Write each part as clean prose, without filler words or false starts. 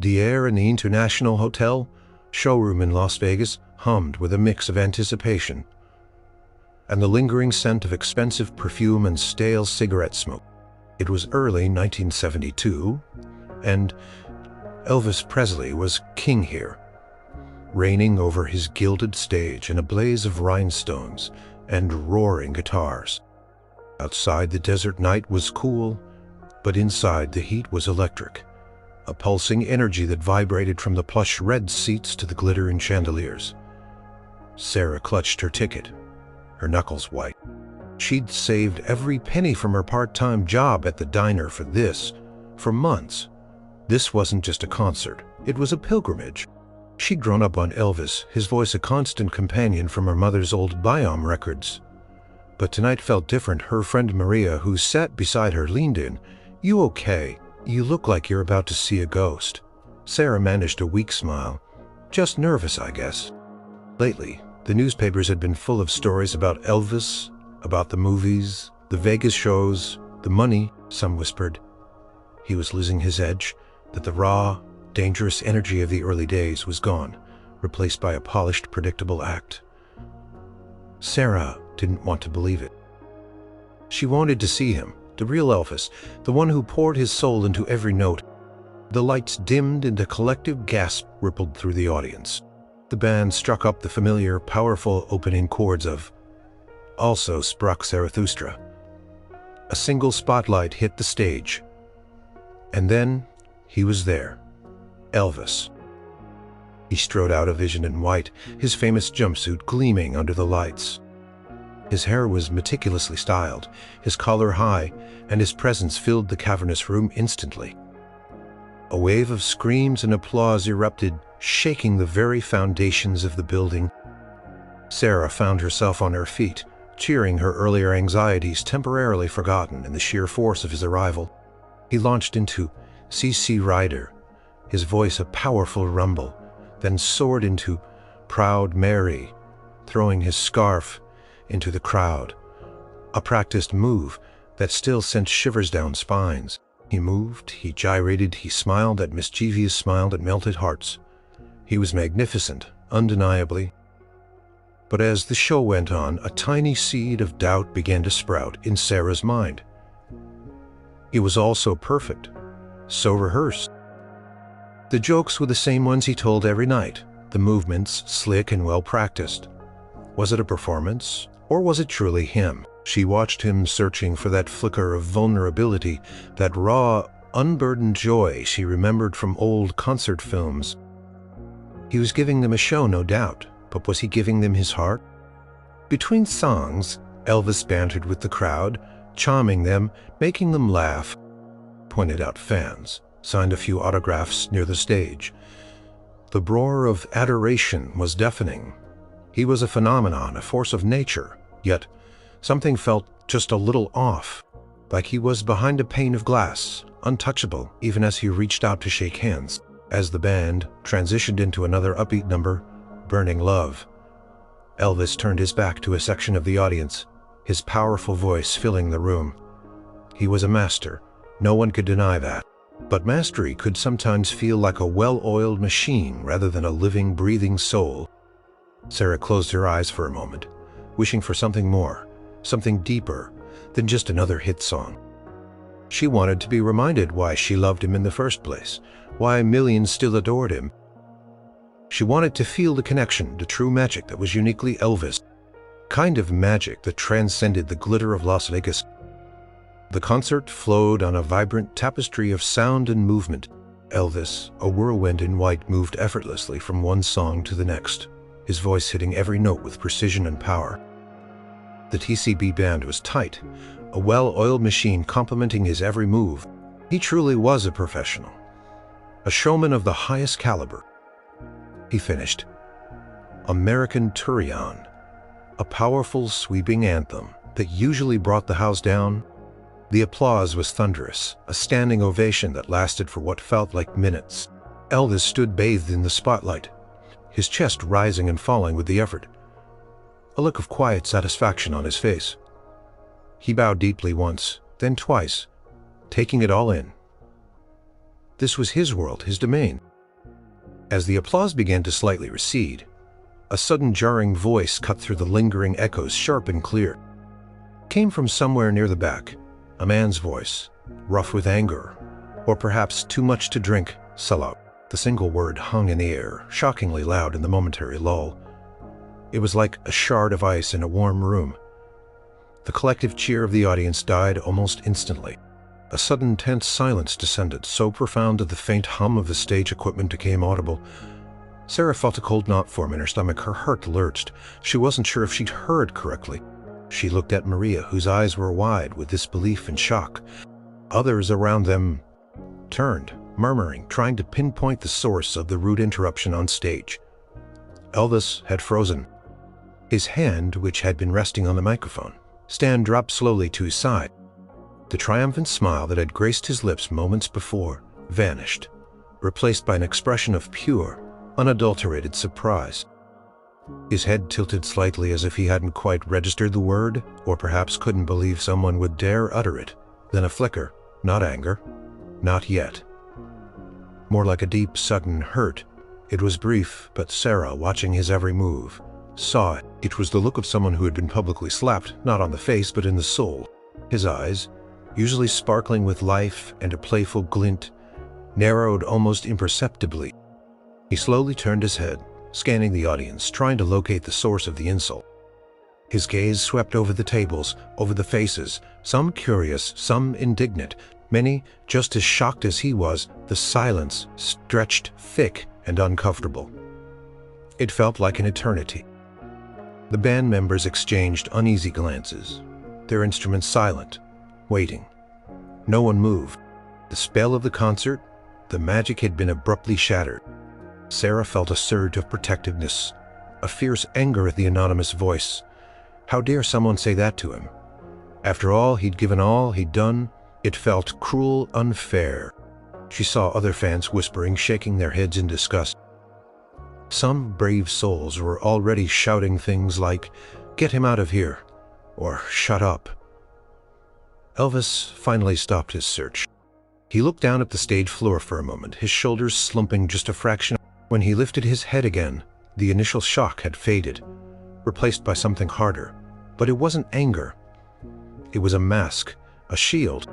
The air in the International Hotel showroom in Las Vegas hummed with a mix of anticipation and the lingering scent of expensive perfume and stale cigarette smoke. It was early 1972, and Elvis Presley was king here, reigning over his gilded stage in a blaze of rhinestones and roaring guitars. Outside, the desert night was cool, but inside the heat was electric, a pulsing energy that vibrated from the plush red seats to the glittering chandeliers. Sarah clutched her ticket, her knuckles white. She'd saved every penny from her part-time job at the diner for this, for months. This wasn't just a concert, it was a pilgrimage. She'd grown up on Elvis, his voice a constant companion from her mother's old Biom records. But tonight felt different. Her friend Maria, who sat beside her, leaned in. "You okay? You look like you're about to see a ghost." Sarah managed a weak smile. "Just nervous, I guess." Lately, the newspapers had been full of stories about Elvis, about the movies, the Vegas shows, the money, some whispered. He was losing his edge, that the raw, dangerous energy of the early days was gone, replaced by a polished, predictable act. Sarah didn't want to believe it. She wanted to see him, the real Elvis, the one who poured his soul into every note. The lights dimmed and a collective gasp rippled through the audience. The band struck up the familiar, powerful opening chords of Also Sprach Zarathustra. A single spotlight hit the stage. And then he was there, Elvis. He strode out of vision in white, his famous jumpsuit gleaming under the lights. His hair was meticulously styled, his collar high, and his presence filled the cavernous room instantly. A wave of screams and applause erupted, shaking the very foundations of the building. Sarah found herself on her feet, cheering, her earlier anxieties temporarily forgotten in the sheer force of his arrival. He launched into C.C. Ryder, his voice a powerful rumble, then soared into Proud Mary, throwing his scarf into the crowd, a practiced move that still sent shivers down spines. He moved, he gyrated, he smiled that mischievous smile that melted hearts. He was magnificent, undeniably. But as the show went on, a tiny seed of doubt began to sprout in Sarah's mind. It was all so perfect, so rehearsed. The jokes were the same ones he told every night, the movements slick and well-practiced. Was it a performance, or was it truly him? She watched him searching for that flicker of vulnerability, that raw, unburdened joy she remembered from old concert films. He was giving them a show, no doubt, but was he giving them his heart? Between songs, Elvis bantered with the crowd, charming them, making them laugh, pointed out fans, signed a few autographs near the stage. The roar of adoration was deafening. He was a phenomenon, a force of nature, yet something felt just a little off, like he was behind a pane of glass, untouchable even as he reached out to shake hands. As the band transitioned into another upbeat number, Burning Love, Elvis turned his back to a section of the audience, his powerful voice filling the room. He was a master, no one could deny that. But mastery could sometimes feel like a well-oiled machine rather than a living, breathing soul. Sarah closed her eyes for a moment, wishing for something more, something deeper than just another hit song. She wanted to be reminded why she loved him in the first place, why millions still adored him. She wanted to feel the connection, the true magic that was uniquely Elvis, kind of magic that transcended the glitter of Las Vegas. The concert flowed on a vibrant tapestry of sound and movement. Elvis, a whirlwind in white, moved effortlessly from one song to the next, his voice hitting every note with precision and power. The TCB band was tight, a well-oiled machine complementing his every move. He truly was a professional, a showman of the highest caliber. He finished American Turion, a powerful, sweeping anthem that usually brought the house down. The applause was thunderous, a standing ovation that lasted for what felt like minutes. Elvis stood bathed in the spotlight, his chest rising and falling with the effort, a look of quiet satisfaction on his face. He bowed deeply once, then twice, taking it all in. This was his world, his domain. As the applause began to slightly recede, a sudden jarring voice cut through the lingering echoes, sharp and clear. It came from somewhere near the back, a man's voice, rough with anger, or perhaps too much to drink. Sellout. The single word hung in the air, shockingly loud in the momentary lull. It was like a shard of ice in a warm room. The collective cheer of the audience died almost instantly. A sudden tense silence descended, so profound that the faint hum of the stage equipment became audible. Sarah felt a cold knot form in her stomach. Her heart lurched. She wasn't sure if she'd heard correctly. She looked at Maria, whose eyes were wide with disbelief and shock. Others around them turned, murmuring, trying to pinpoint the source of the rude interruption on stage. Elvis had frozen. His hand, which had been resting on the microphone stand, dropped slowly to his side. The triumphant smile that had graced his lips moments before vanished, replaced by an expression of pure, unadulterated surprise. His head tilted slightly as if he hadn't quite registered the word, or perhaps couldn't believe someone would dare utter it. Then a flicker, not anger, not yet. More like a deep, sudden hurt. It was brief, but Sarah, watching his every move, saw it. It was the look of someone who had been publicly slapped, not on the face but in the soul. His eyes, usually sparkling with life and a playful glint, narrowed almost imperceptibly. He slowly turned his head, scanning the audience, trying to locate the source of the insult. His gaze swept over the tables, over the faces, some curious, some indignant, many just as shocked as he was. The silence stretched thick and uncomfortable. It felt like an eternity. The band members exchanged uneasy glances, their instruments silent, waiting. No one moved. The spell of the concert, the magic, had been abruptly shattered. Sarah felt a surge of protectiveness, a fierce anger at the anonymous voice. How dare someone say that to him? After all he'd given, all he'd done, it felt cruel, unfair. She saw other fans whispering, shaking their heads in disgust. Some brave souls were already shouting things like, "Get him out of here," or "Shut up." Elvis finally stopped his search. He looked down at the stage floor for a moment, his shoulders slumping just a fraction. When he lifted his head again, the initial shock had faded, replaced by something harder. But it wasn't anger. It was a mask, a shield.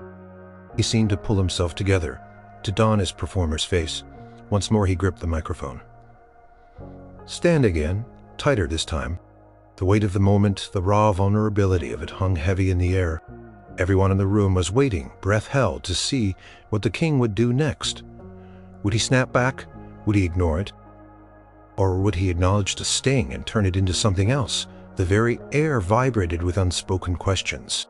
He seemed to pull himself together, to don his performer's face. Once more he gripped the microphone. Stand again, tighter this time. The weight of the moment, the raw vulnerability of it, hung heavy in the air. Everyone in the room was waiting, breath held, to see what the king would do next. Would he snap back? Would he ignore it? Or would he acknowledge the sting and turn it into something else? The very air vibrated with unspoken questions.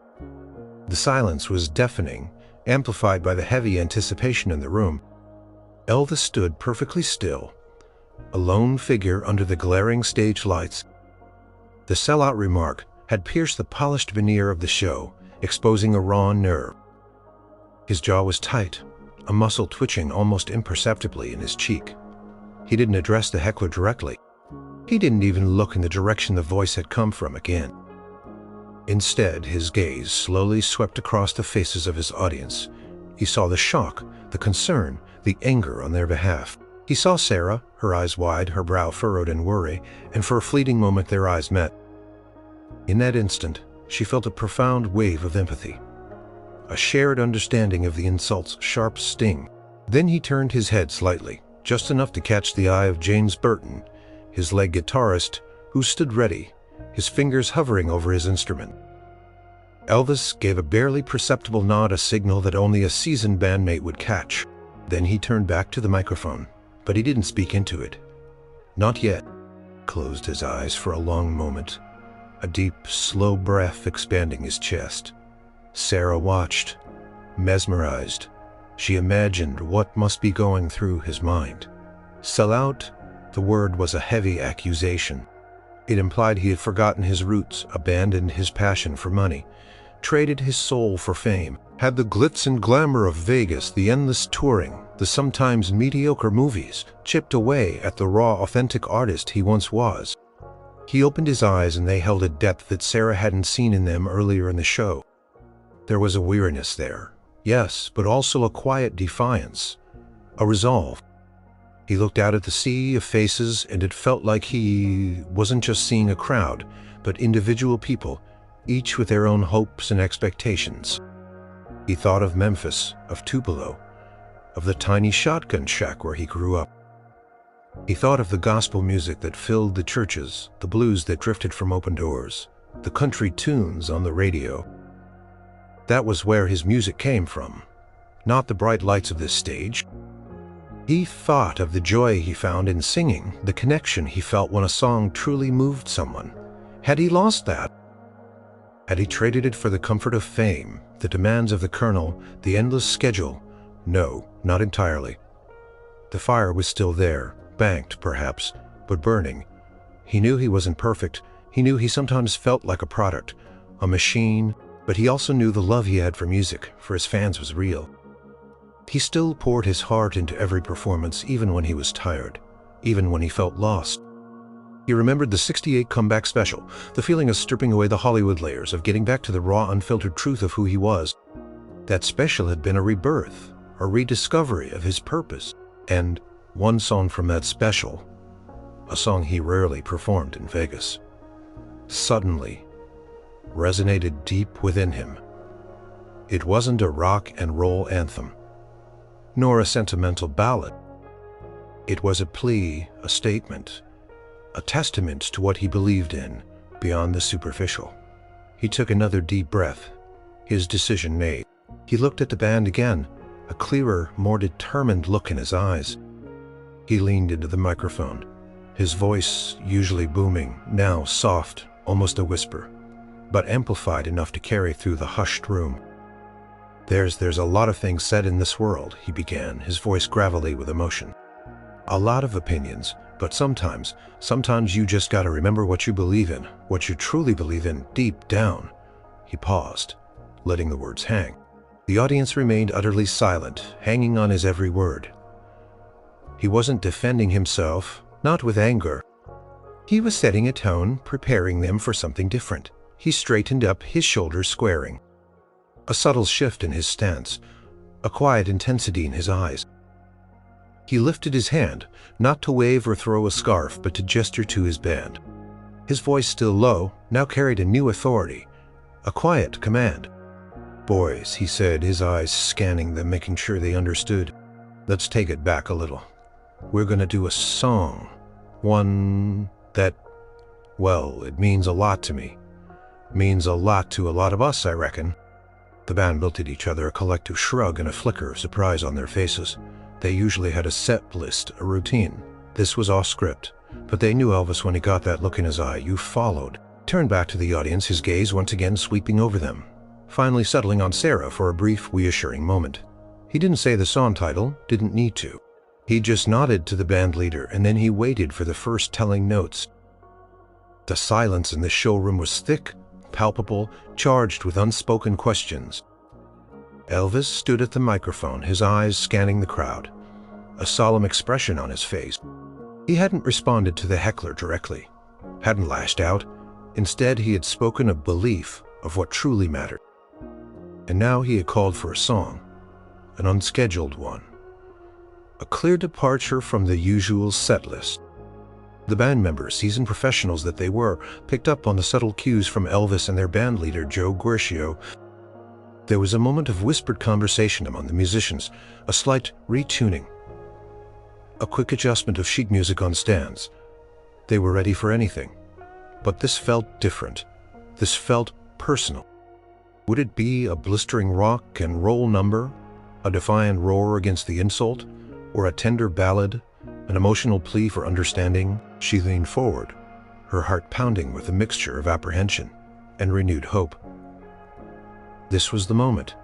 The silence was deafening, amplified by the heavy anticipation in the room. Elvis stood perfectly still, a lone figure under the glaring stage lights. The sellout remark had pierced the polished veneer of the show, exposing a raw nerve. His jaw was tight, a muscle twitching almost imperceptibly in his cheek. He didn't address the heckler directly. He didn't even look in the direction the voice had come from again. Instead, his gaze slowly swept across the faces of his audience. He saw the shock, the concern, the anger on their behalf. He saw Sarah, her eyes wide, her brow furrowed in worry, and for a fleeting moment their eyes met. In that instant, she felt a profound wave of empathy, a shared understanding of the insult's sharp sting. Then he turned his head slightly, just enough to catch the eye of James Burton, his lead guitarist, who stood ready, his fingers hovering over his instrument. Elvis gave a barely perceptible nod, a signal that only a seasoned bandmate would catch. Then he turned back to the microphone, but he didn't speak into it. Not yet. Closed his eyes for a long moment, a deep, slow breath expanding his chest. Sarah watched, mesmerized. She imagined what must be going through his mind. Sellout, the word was a heavy accusation. It implied he had forgotten his roots, abandoned his passion for money, traded his soul for fame, had the glitz and glamour of Vegas, the endless touring, the sometimes mediocre movies, chipped away at the raw, authentic artist he once was. He opened his eyes and they held a depth that Sarah hadn't seen in them earlier in the show. There was a weariness there, yes, but also a quiet defiance, a resolve. He looked out at the sea of faces, and it felt like he wasn't just seeing a crowd, but individual people, each with their own hopes and expectations. He thought of Memphis, of Tupelo, of the tiny shotgun shack where he grew up. He thought of the gospel music that filled the churches, the blues that drifted from open doors, the country tunes on the radio. That was where his music came from, not the bright lights of this stage. He thought of the joy he found in singing, the connection he felt when a song truly moved someone. Had he lost that? Had he traded it for the comfort of fame, the demands of the colonel, the endless schedule? No, not entirely. The fire was still there, banked perhaps, but burning. He knew he wasn't perfect. He knew he sometimes felt like a product, a machine, but he also knew the love he had for music, for his fans, was real. He still poured his heart into every performance, even when he was tired, even when he felt lost. He remembered the '68 comeback special, the feeling of stripping away the Hollywood layers, of getting back to the raw, unfiltered truth of who he was. That special had been a rebirth, a rediscovery of his purpose. And one song from that special, a song he rarely performed in Vegas, suddenly resonated deep within him. It wasn't a rock and roll anthem, nor a sentimental ballad. It was a plea, a statement, a testament to what he believed in beyond the superficial. He took another deep breath, his decision made. He looked at the band again, a clearer, more determined look in his eyes. He leaned into the microphone, his voice usually booming, now soft, almost a whisper, but amplified enough to carry through the hushed room. There's a lot of things said in this world, he began, his voice gravelly with emotion. A lot of opinions, but sometimes you just gotta remember what you believe in, what you truly believe in deep down. He paused, letting the words hang. The audience remained utterly silent, hanging on his every word. He wasn't defending himself, not with anger. He was setting a tone, preparing them for something different. He straightened up, his shoulders squaring. A subtle shift in his stance, a quiet intensity in his eyes. He lifted his hand, not to wave or throw a scarf, but to gesture to his band. His voice, still low, now carried a new authority, a quiet command. "Boys," he said, his eyes scanning them, making sure they understood. "Let's take it back a little. We're gonna do a song. One that, well, it means a lot to me. Means a lot to a lot of us, I reckon." The band looked at each other, a collective shrug and a flicker of surprise on their faces. They usually had a set list, a routine. This was off script, but they knew Elvis when he got that look in his eye. You followed. Turned back to the audience, his gaze once again sweeping over them, finally settling on Sarah for a brief, reassuring moment. He didn't say the song title, didn't need to. He just nodded to the band leader, and then he waited for the first telling notes. The silence in the showroom was thick, palpable, charged with unspoken questions. Elvis stood at the microphone, his eyes scanning the crowd, a solemn expression on his face. He hadn't responded to the heckler directly, hadn't lashed out. Instead, he had spoken of belief, of what truly mattered. And now he had called for a song, an unscheduled one, a clear departure from the usual set list. The band members, seasoned professionals that they were, picked up on the subtle cues from Elvis and their band leader, Joe Guercio. There was a moment of whispered conversation among the musicians, a slight retuning, a quick adjustment of sheet music on stands. They were ready for anything. But this felt different. This felt personal. Would it be a blistering rock and roll number, a defiant roar against the insult, or a tender ballad, an emotional plea for understanding? She leaned forward, her heart pounding with a mixture of apprehension and renewed hope. This was the moment.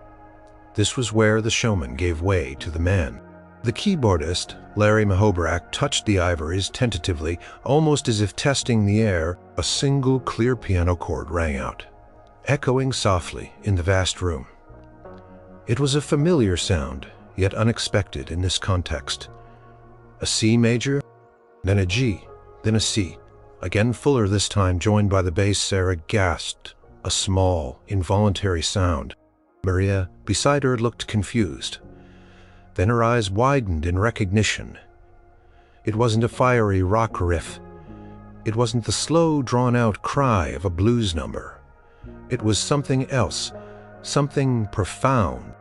This was where the showman gave way to the man. The keyboardist, Larry Mahobrak, touched the ivories tentatively, almost as if testing the air. A single clear piano chord rang out, echoing softly in the vast room. It was a familiar sound, yet unexpected in this context. A C major, then a G, then a C, again fuller this time, joined by the bass. Sarah gasped, a small, involuntary sound. Maria, beside her, looked confused. Then her eyes widened in recognition. It wasn't a fiery rock riff. It wasn't the slow, drawn-out cry of a blues number. It was something else, something profound.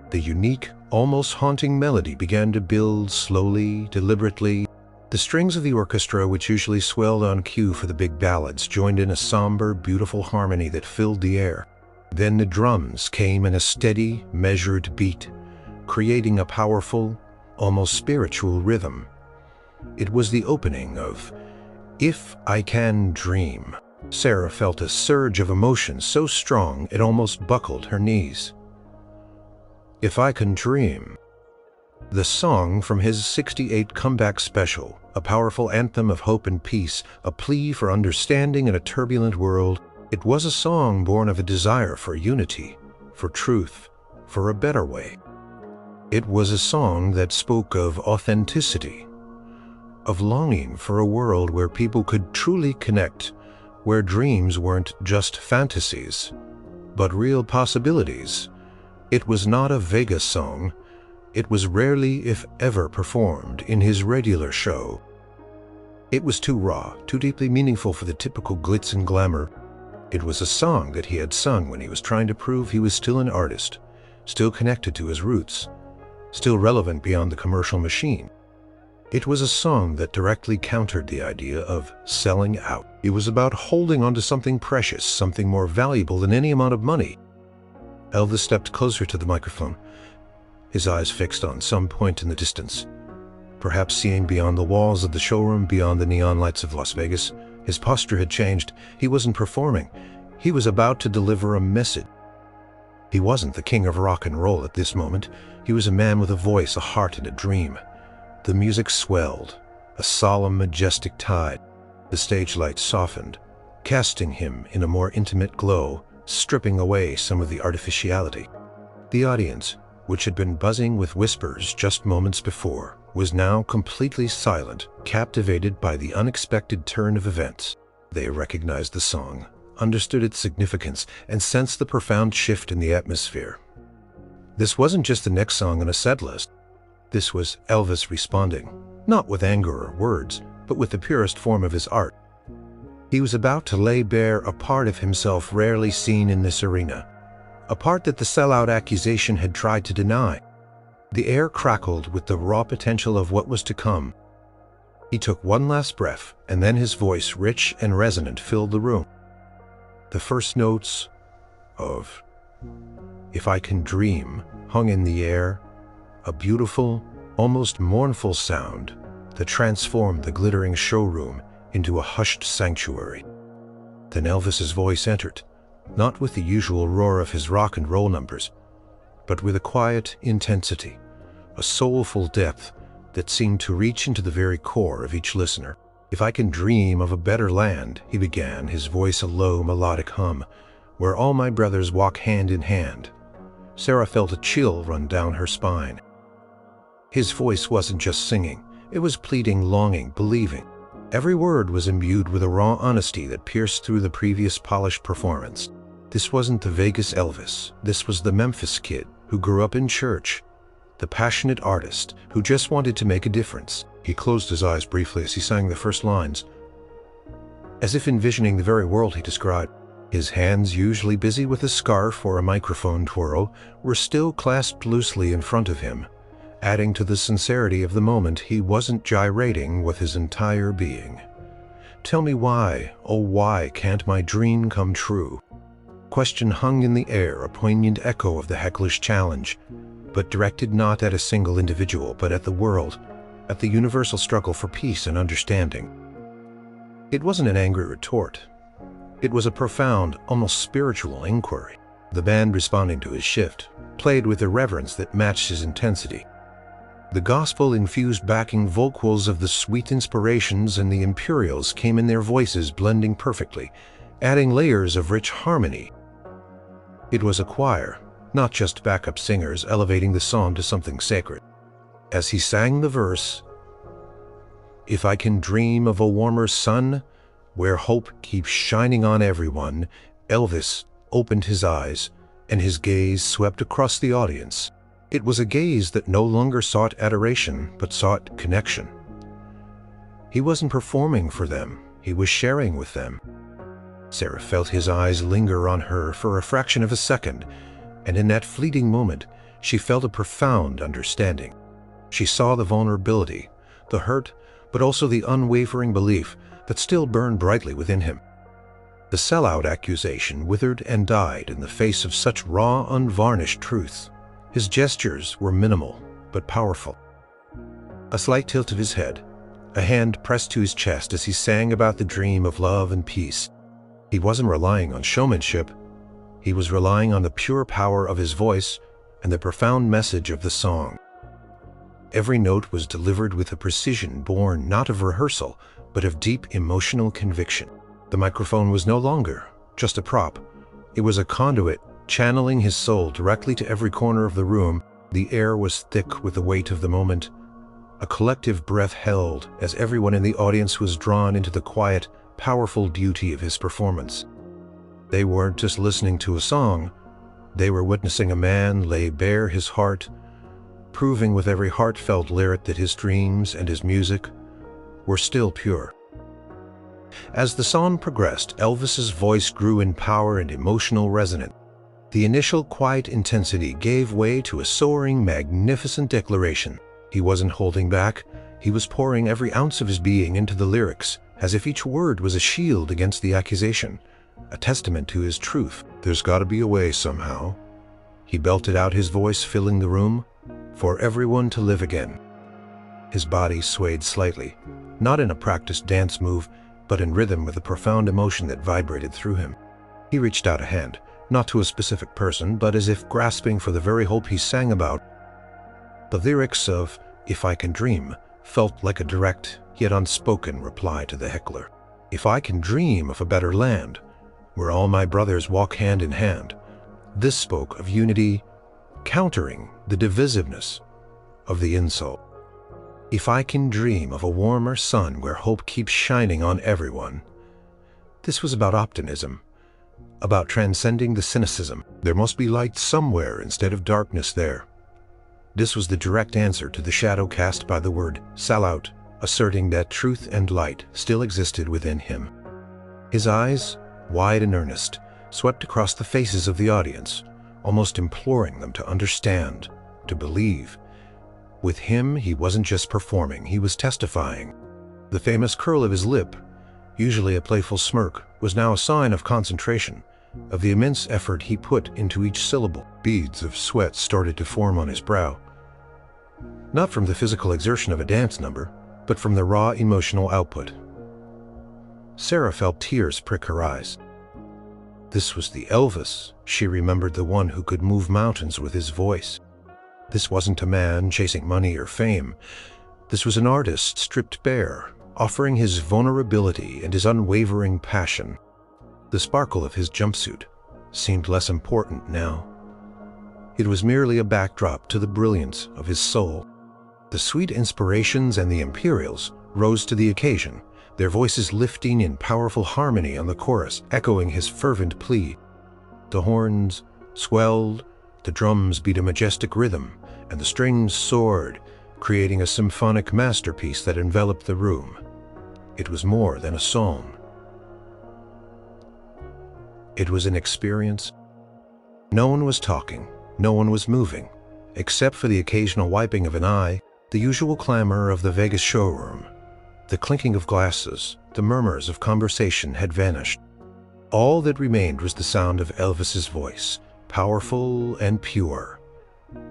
The unique, almost haunting melody began to build slowly, deliberately. The strings of the orchestra, which usually swelled on cue for the big ballads, joined in a somber, beautiful harmony that filled the air. Then the drums came in a steady, measured beat, creating a powerful, almost spiritual rhythm. It was the opening of "If I Can Dream." Sarah felt a surge of emotion so strong it almost buckled her knees. If I Can Dream. The song from his '68 comeback special, a powerful anthem of hope and peace, a plea for understanding in a turbulent world. It was a song born of a desire for unity, for truth, for a better way. It was a song that spoke of authenticity, of longing for a world where people could truly connect, where dreams weren't just fantasies, but real possibilities. It was not a Vegas song. It was rarely, if ever, performed in his regular show. It was too raw, too deeply meaningful for the typical glitz and glamour. It was a song that he had sung when he was trying to prove he was still an artist, still connected to his roots, still relevant beyond the commercial machine. It was a song that directly countered the idea of selling out. It was about holding on to something precious, something more valuable than any amount of money. Elvis stepped closer to the microphone, his eyes fixed on some point in the distance, perhaps seeing beyond the walls of the showroom, beyond the neon lights of Las Vegas. His posture had changed. He wasn't performing. He was about to deliver a message. He wasn't the king of rock and roll at this moment. He was a man with a voice, a heart, and a dream. The music swelled, a solemn, majestic tide. The stage lights softened, casting him in a more intimate glow, stripping away some of the artificiality. The audience, which had been buzzing with whispers just moments before, was now completely silent, captivated by the unexpected turn of events. They recognized the song, understood its significance, and sensed the profound shift in the atmosphere. This wasn't just the next song on a set list. This was Elvis responding, not with anger or words, but with the purest form of his art. He was about to lay bare a part of himself rarely seen in this arena, a part that the sellout accusation had tried to deny. The air crackled with the raw potential of what was to come. He took one last breath, and then his voice, rich and resonant, filled the room. The first notes of "If I Can Dream" hung in the air, a beautiful, almost mournful sound that transformed the glittering showroom into a hushed sanctuary. Then Elvis's voice entered, not with the usual roar of his rock and roll numbers, but with a quiet intensity, a soulful depth that seemed to reach into the very core of each listener. "If I can dream of a better land," he began, his voice a low, melodic hum, "where all my brothers walk hand in hand." Sarah felt a chill run down her spine. His voice wasn't just singing, it was pleading, longing, believing. Every word was imbued with a raw honesty that pierced through the previous polished performance. This wasn't the Vegas Elvis. This was the Memphis kid who grew up in church, the passionate artist who just wanted to make a difference. He closed his eyes briefly as he sang the first lines, as if envisioning the very world he described. His hands, usually busy with a scarf or a microphone twirl, were still clasped loosely in front of him, adding to the sincerity of the moment. He wasn't gyrating with his entire being. "Tell me why, oh why can't my dream come true?" Question hung in the air, a poignant echo of the heckler's challenge, but directed not at a single individual, but at the world, at the universal struggle for peace and understanding. It wasn't an angry retort. It was a profound, almost spiritual inquiry. The band, responding to his shift, played with a reverence that matched his intensity. The gospel-infused backing vocals of the Sweet Inspirations and the Imperials came in, their voices blending perfectly, adding layers of rich harmony. It was a choir, not just backup singers, elevating the song to something sacred. As he sang the verse, "If I can dream of a warmer sun, where hope keeps shining on everyone," Elvis opened his eyes, and his gaze swept across the audience. It was a gaze that no longer sought adoration, but sought connection. He wasn't performing for them, he was sharing with them. Sarah felt his eyes linger on her for a fraction of a second, and in that fleeting moment, she felt a profound understanding. She saw the vulnerability, the hurt, but also the unwavering belief that still burned brightly within him. The sellout accusation withered and died in the face of such raw, unvarnished truth. His gestures were minimal, but powerful. A slight tilt of his head, a hand pressed to his chest as he sang about the dream of love and peace. He wasn't relying on showmanship. He was relying on the pure power of his voice and the profound message of the song. Every note was delivered with a precision born not of rehearsal, but of deep emotional conviction. The microphone was no longer just a prop. It was a conduit, channeling his soul directly to every corner of the room. The air was thick with the weight of the moment. A collective breath held as everyone in the audience was drawn into the quiet, powerful beauty of his performance. They weren't just listening to a song. They were witnessing a man lay bare his heart, proving with every heartfelt lyric that his dreams and his music were still pure. As the song progressed, Elvis's voice grew in power and emotional resonance. The initial quiet intensity gave way to a soaring, magnificent declaration. He wasn't holding back. He was pouring every ounce of his being into the lyrics, as if each word was a shield against the accusation, a testament to his truth. There's got to be a way somehow. He belted out, his voice filling the room, for everyone to live again. His body swayed slightly, not in a practiced dance move, but in rhythm with a profound emotion that vibrated through him. He reached out a hand, not to a specific person, but as if grasping for the very hope he sang about. The lyrics of "If I Can Dream" felt like a direct, yet unspoken reply to the heckler. If I can dream of a better land, where all my brothers walk hand in hand. This spoke of unity, countering the divisiveness of the insult. If I can dream of a warmer sun where hope keeps shining on everyone. This was about optimism, about transcending the cynicism. There must be light somewhere instead of darkness there. This was the direct answer to the shadow cast by the word sellout, asserting that truth and light still existed within him. His eyes, wide and earnest, swept across the faces of the audience, almost imploring them to understand, to believe. With him, he wasn't just performing, he was testifying. The famous curl of his lip, usually a playful smirk, was now a sign of concentration, of the immense effort he put into each syllable. Beads of sweat started to form on his brow. Not from the physical exertion of a dance number, but from the raw emotional output. Sarah felt tears prick her eyes. This was the Elvis. She remembered, the one who could move mountains with his voice. This wasn't a man chasing money or fame. This was an artist stripped bare, offering his vulnerability and his unwavering passion. The sparkle of his jumpsuit seemed less important now. It was merely a backdrop to the brilliance of his soul. The sweet inspirations and the imperials rose to the occasion, their voices lifting in powerful harmony on the chorus, echoing his fervent plea. The horns swelled, the drums beat a majestic rhythm, and the strings soared, creating a symphonic masterpiece that enveloped the room. It was more than a song. It was an experience. No one was talking, no one was moving, except for the occasional wiping of an eye, the usual clamor of the Vegas showroom. The clinking of glasses, the murmurs of conversation had vanished. All that remained was the sound of Elvis's voice, powerful and pure,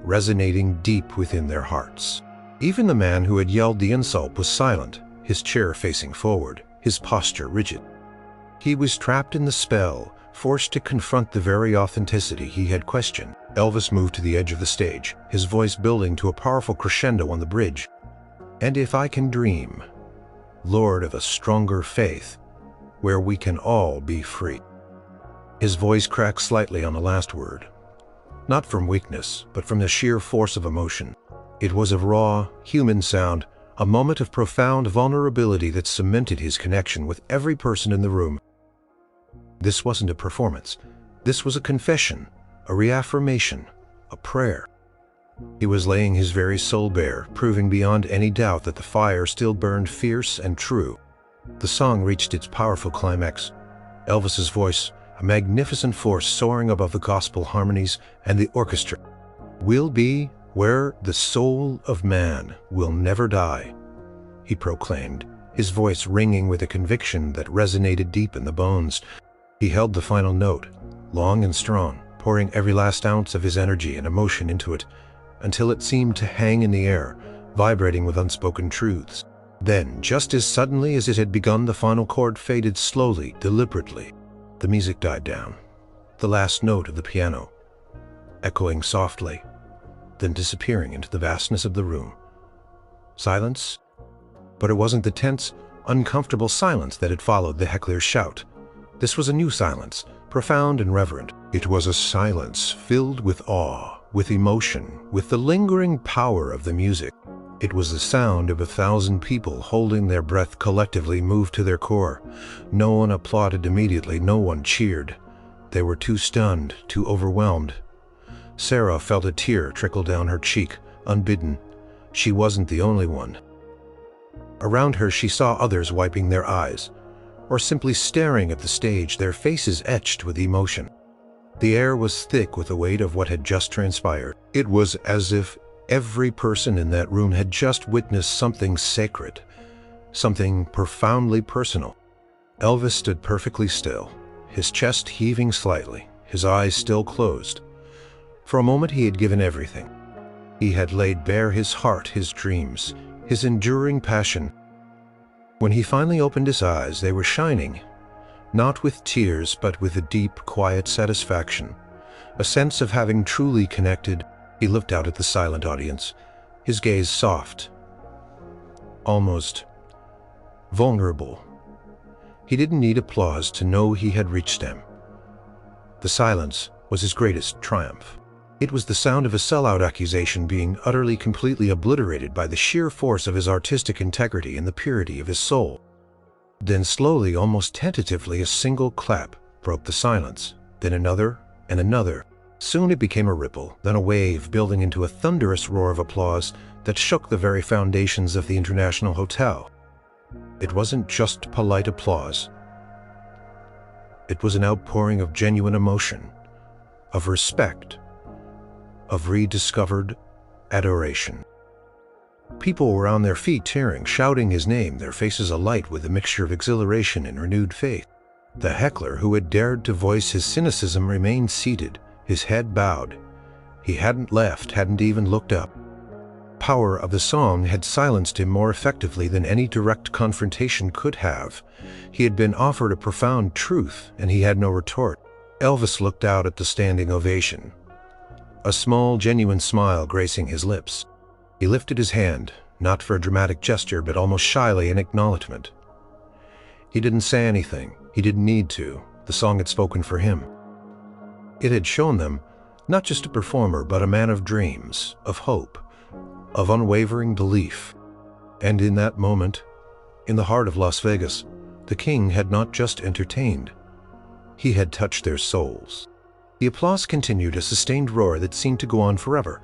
resonating deep within their hearts. Even the man who had yelled the insult was silent, his chair facing forward, his posture rigid. He was trapped in the spell, forced to confront the very authenticity he had questioned. Elvis moved to the edge of the stage, his voice building to a powerful crescendo on the bridge. And if I can dream, Lord of a stronger faith, where we can all be free. His voice cracked slightly on the last word, not from weakness, but from the sheer force of emotion. It was a raw, human sound, a moment of profound vulnerability that cemented his connection with every person in the room. This wasn't a performance. This was a confession, a reaffirmation, a prayer. He was laying his very soul bare, proving beyond any doubt that the fire still burned fierce and true. The song reached its powerful climax. Elvis's voice, a magnificent force soaring above the gospel harmonies and the orchestra. "We'll be where the soul of man will never die," he proclaimed, his voice ringing with a conviction that resonated deep in the bones. He held the final note, long and strong, pouring every last ounce of his energy and emotion into it, until it seemed to hang in the air, vibrating with unspoken truths. Then, just as suddenly as it had begun, the final chord faded slowly, deliberately. The music died down, the last note of the piano, echoing softly, then disappearing into the vastness of the room. Silence? But it wasn't the tense, uncomfortable silence that had followed the heckler's shout. This was a new silence, profound and reverent. It was a silence filled with awe, with emotion, with the lingering power of the music. It was the sound of 1,000 people holding their breath, collectively moved to their core. No one applauded immediately, no one cheered. They were too stunned, too overwhelmed. Sarah felt a tear trickle down her cheek, unbidden. She wasn't the only one. Around her she saw others wiping their eyes, or simply staring at the stage, their faces etched with emotion. The air was thick with the weight of what had just transpired. It was as if every person in that room had just witnessed something sacred, something profoundly personal. Elvis stood perfectly still, his chest heaving slightly, his eyes still closed. For a moment he had given everything. He had laid bare his heart, his dreams, his enduring passion. When he finally opened his eyes, they were shining, not with tears, but with a deep, quiet satisfaction, a sense of having truly connected. He looked out at the silent audience, his gaze soft, almost vulnerable. He didn't need applause to know he had reached them. The silence was his greatest triumph. It was the sound of a sellout accusation being utterly, completely obliterated by the sheer force of his artistic integrity and the purity of his soul. Then slowly, almost tentatively, a single clap broke the silence, then another and another. Soon it became a ripple, then a wave, building into a thunderous roar of applause that shook the very foundations of the International Hotel. It wasn't just polite applause. It was an outpouring of genuine emotion, of respect, of rediscovered adoration. People were on their feet cheering, shouting his name, their faces alight with a mixture of exhilaration and renewed faith. The heckler, who had dared to voice his cynicism, remained seated, his head bowed. He hadn't left, hadn't even looked up. Power of the song had silenced him more effectively than any direct confrontation could have. He had been offered a profound truth, and he had no retort. Elvis looked out at the standing ovation, a small, genuine smile gracing his lips. He lifted his hand, not for a dramatic gesture, but almost shyly in acknowledgement. He didn't say anything. He didn't need to. The song had spoken for him. It had shown them not just a performer, but a man of dreams, of hope, of unwavering belief. And in that moment, in the heart of Las Vegas, the king had not just entertained. He had touched their souls. The applause continued, a sustained roar that seemed to go on forever.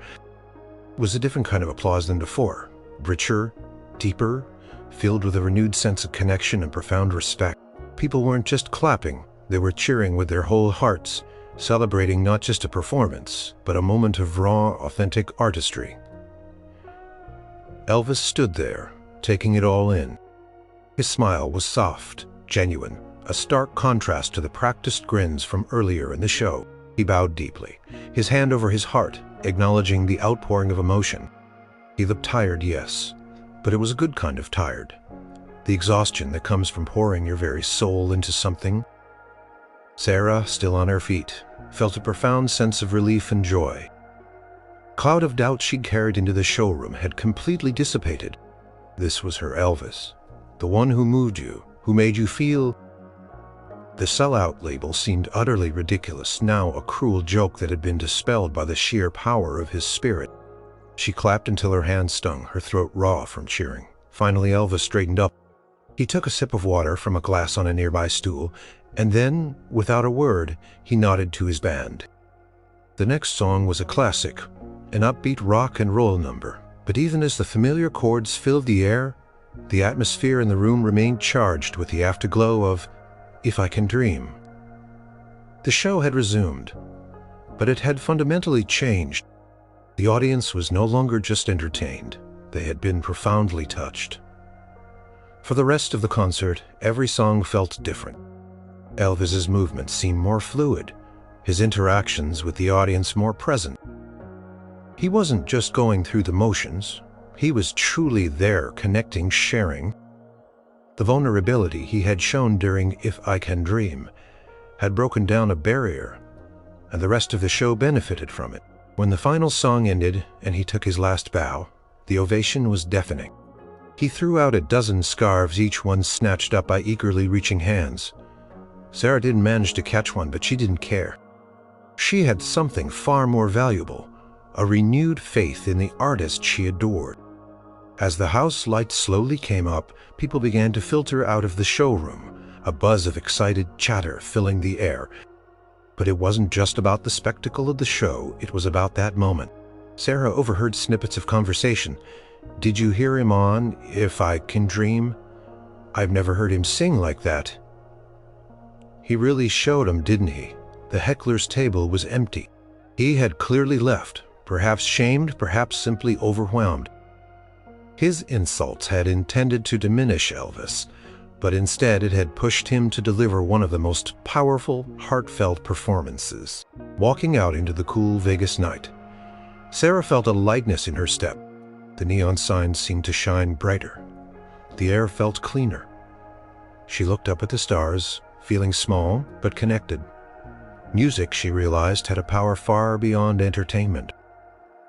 It was a different kind of applause than before, richer, deeper, filled with a renewed sense of connection and profound respect. People weren't just clapping, they were cheering with their whole hearts, celebrating not just a performance, but a moment of raw, authentic artistry. Elvis stood there, taking it all in. His smile was soft, genuine, a stark contrast to the practiced grins from earlier in the show. He bowed deeply, his hand over his heart, acknowledging the outpouring of emotion. He looked tired, yes, but it was a good kind of tired. The exhaustion that comes from pouring your very soul into something. Sarah, still on her feet, felt a profound sense of relief and joy. The cloud of doubt she'd carried into the showroom had completely dissipated. This was her Elvis, the one who moved you, who made you feel. The Sellout label seemed utterly ridiculous, now a cruel joke that had been dispelled by the sheer power of his spirit. She clapped until her hands stung, her throat raw from cheering. Finally, Elvis straightened up. He took a sip of water from a glass on a nearby stool, and then, without a word, he nodded to his band. The next song was a classic, an upbeat rock and roll number. But even as the familiar chords filled the air, the atmosphere in the room remained charged with the afterglow of If I Can Dream. The show had resumed, but it had fundamentally changed. The audience was no longer just entertained. They had been profoundly touched. For the rest of the concert, every song felt different. Elvis's movements seemed more fluid, his interactions with the audience more present. He wasn't just going through the motions, he was truly there, connecting, sharing. The vulnerability he had shown during If I Can Dream had broken down a barrier, and the rest of the show benefited from it. When the final song ended and he took his last bow, the ovation was deafening. He threw out a dozen scarves, each one snatched up by eagerly reaching hands. Sarah didn't manage to catch one, but she didn't care. She had something far more valuable, a renewed faith in the artist she adored. As the house lights slowly came up, people began to filter out of the showroom, a buzz of excited chatter filling the air. But it wasn't just about the spectacle of the show, it was about that moment. Sarah overheard snippets of conversation. "Did you hear him on If I Can Dream? I've never heard him sing like that. He really showed 'em, didn't he?" The heckler's table was empty. He had clearly left, perhaps shamed, perhaps simply overwhelmed. His insults had intended to diminish Elvis, but instead it had pushed him to deliver one of the most powerful, heartfelt performances. Walking out into the cool Vegas night, Sarah felt a lightness in her step. The neon signs seemed to shine brighter. The air felt cleaner. She looked up at the stars, feeling small but connected. Music, she realized, had a power far beyond entertainment.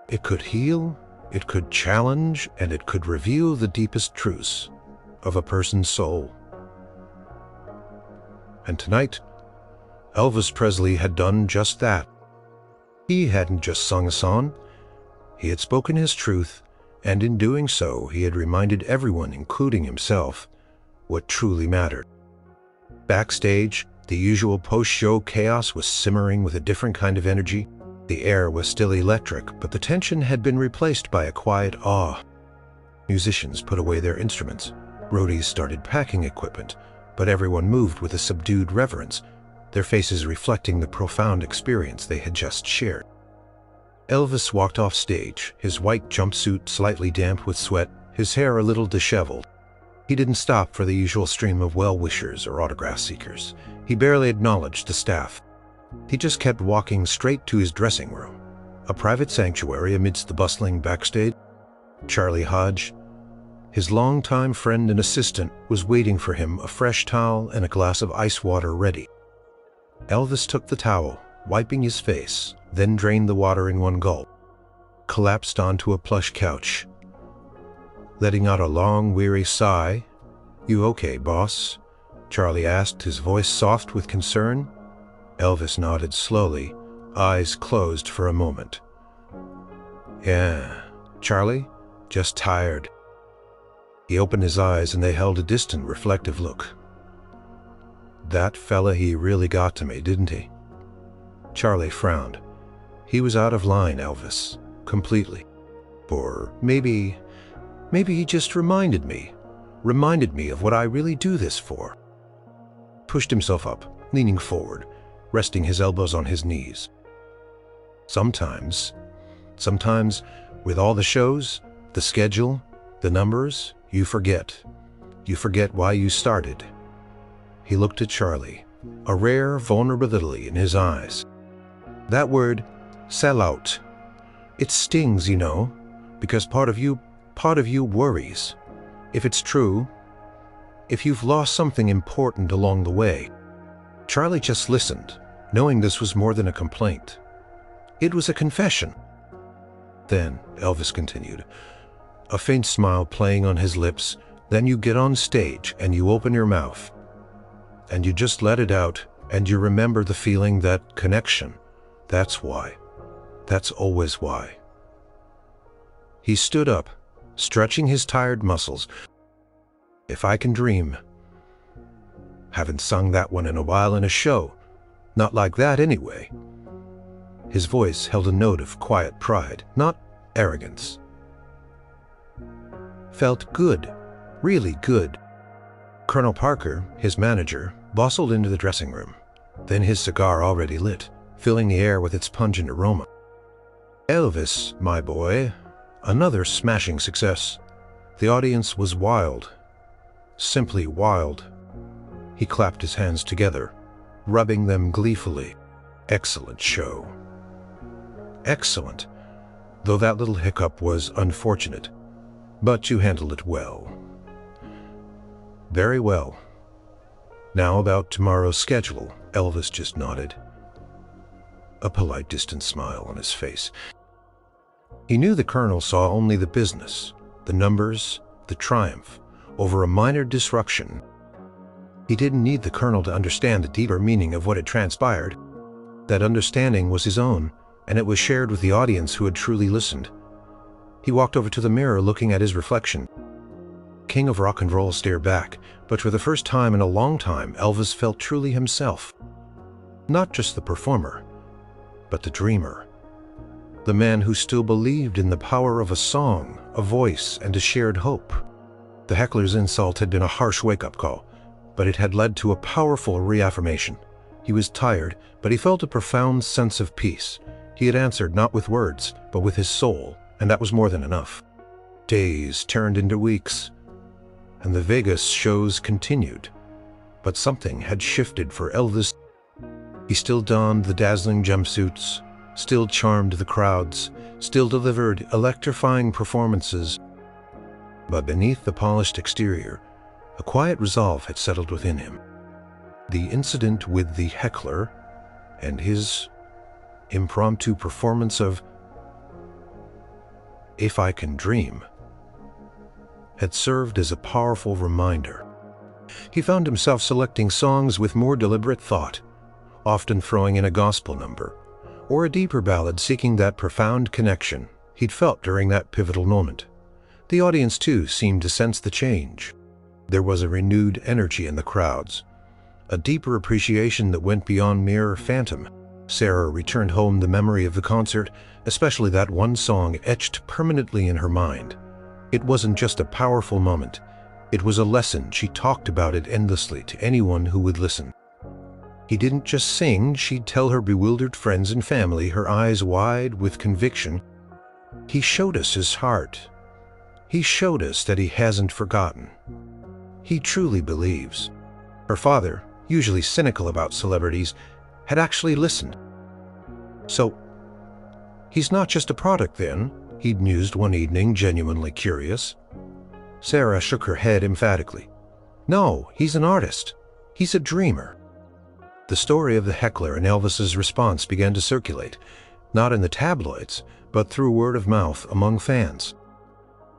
It could heal, it could challenge, and it could reveal the deepest truths of a person's soul. And tonight, Elvis Presley had done just that. He hadn't just sung a song, he had spoken his truth, and in doing so, he had reminded everyone, including himself, what truly mattered. Backstage, the usual post-show chaos was simmering with a different kind of energy. The air was still electric, but the tension had been replaced by a quiet awe. Musicians put away their instruments. Roadies started packing equipment, but everyone moved with a subdued reverence, their faces reflecting the profound experience they had just shared. Elvis walked off stage, his white jumpsuit slightly damp with sweat, his hair a little disheveled. He didn't stop for the usual stream of well-wishers or autograph seekers. He barely acknowledged the staff. He just kept walking straight to his dressing room, a private sanctuary amidst the bustling backstage. Charlie Hodge, his longtime friend and assistant, was waiting for him, a fresh towel and a glass of ice water ready. Elvis took the towel, wiping his face, then drained the water in one gulp, collapsed onto a plush couch, letting out a long, weary sigh. "You okay, boss?" Charlie asked, his voice soft with concern. Elvis nodded slowly, eyes closed for a moment. "Yeah, Charlie, just tired." He opened his eyes and they held a distant, reflective look. "That fella, he really got to me, didn't he?" Charlie frowned. He was out of line, Elvis, completely. Or maybe he just reminded me of what I really do this for. Pushed himself up, leaning forward, resting his elbows on his knees. Sometimes, with all the shows, the schedule, the numbers, you forget why you started. He looked at Charlie, a rare vulnerability in his eyes. That word, sellout, it stings, you know, because part of you worries. If it's true, if you've lost something important along the way. Charlie just listened, knowing this was more than a complaint. It was a confession. Then, Elvis continued, a faint smile playing on his lips, then you get on stage and you open your mouth. And you just let it out, and you remember the feeling, that connection. That's why. That's always why. He stood up, stretching his tired muscles. If I Can Dream. Haven't sung that one in a while in a show. Not like that anyway. His voice held a note of quiet pride, not arrogance. Felt good, really good. Colonel Parker, his manager, bustled into the dressing room, then his cigar already lit, filling the air with its pungent aroma. Elvis, my boy, another smashing success. The audience was wild, simply wild. He clapped his hands together, rubbing them gleefully. Excellent show. Excellent, though that little hiccup was unfortunate, but you handled it well. Very well. Now about tomorrow's schedule, Elvis just nodded, a polite distant smile on his face. He knew the colonel saw only the business, the numbers, the triumph, over a minor disruption. He didn't need the colonel to understand the deeper meaning of what had transpired. That understanding was his own, and it was shared with the audience who had truly listened. He walked over to the mirror looking at his reflection. King of rock and roll stared back, but for the first time in a long time, Elvis felt truly himself. Not just the performer, but the dreamer. The man who still believed in the power of a song, a voice, and a shared hope. The heckler's insult had been a harsh wake-up call, but it had led to a powerful reaffirmation. He was tired, but he felt a profound sense of peace. He had answered not with words, but with his soul, and that was more than enough. Days turned into weeks, and the Vegas shows continued. But something had shifted for Elvis. He still donned the dazzling jumpsuits, still charmed the crowds, still delivered electrifying performances. But beneath the polished exterior, a quiet resolve had settled within him. The incident with the heckler and his impromptu performance of "If I Can Dream" had served as a powerful reminder. He found himself selecting songs with more deliberate thought, often throwing in a gospel number, or a deeper ballad seeking that profound connection he'd felt during that pivotal moment. The audience, too, seemed to sense the change. There was a renewed energy in the crowds, a deeper appreciation that went beyond mere phantom. Sarah returned home the memory of the concert, especially that one song etched permanently in her mind. It wasn't just a powerful moment, it was a lesson. She talked about it endlessly to anyone who would listen. He didn't just sing, she'd tell her bewildered friends and family, her eyes wide with conviction. He showed us his heart. He showed us that he hasn't forgotten. He truly believes. Her father, usually cynical about celebrities, had actually listened. So, he's not just a product then, he'd mused one evening, genuinely curious. Sarah shook her head emphatically. No, he's an artist. He's a dreamer. The story of the heckler and Elvis's response began to circulate, not in the tabloids, but through word of mouth among fans.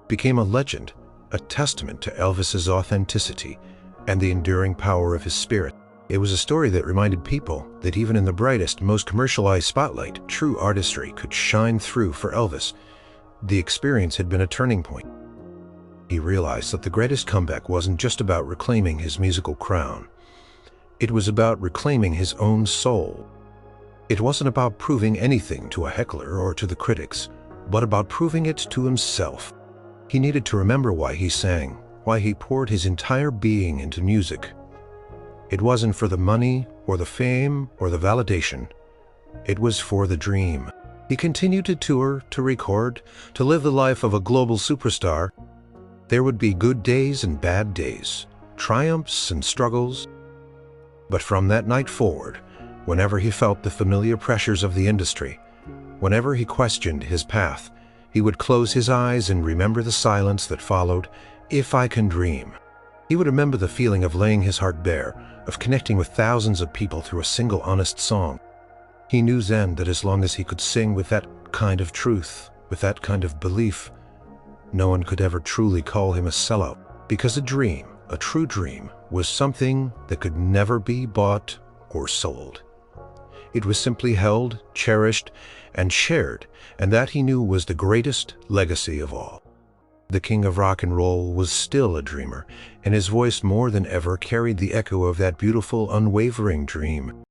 Became a legend, a testament to Elvis's authenticity and the enduring power of his spirit. It was a story that reminded people that even in the brightest, most commercialized spotlight, true artistry could shine through for Elvis. The experience had been a turning point. He realized that the greatest comeback wasn't just about reclaiming his musical crown. It was about reclaiming his own soul. It wasn't about proving anything to a heckler or to the critics, but about proving it to himself. He needed to remember why he sang, why he poured his entire being into music. It wasn't for the money or the fame or the validation. It was for the dream. He continued to tour, to record, to live the life of a global superstar. There would be good days and bad days, triumphs and struggles. But from that night forward, whenever he felt the familiar pressures of the industry, whenever he questioned his path, he would close his eyes and remember the silence that followed. If I Can Dream. He would remember the feeling of laying his heart bare, of connecting with thousands of people through a single honest song. He knew then that as long as he could sing with that kind of truth, with that kind of belief, no one could ever truly call him a sellout, because a dream, a true dream, was something that could never be bought or sold. It was simply held, cherished, and shared, and that he knew was the greatest legacy of all. The king of rock and roll was still a dreamer, and his voice more than ever carried the echo of that beautiful, unwavering dream.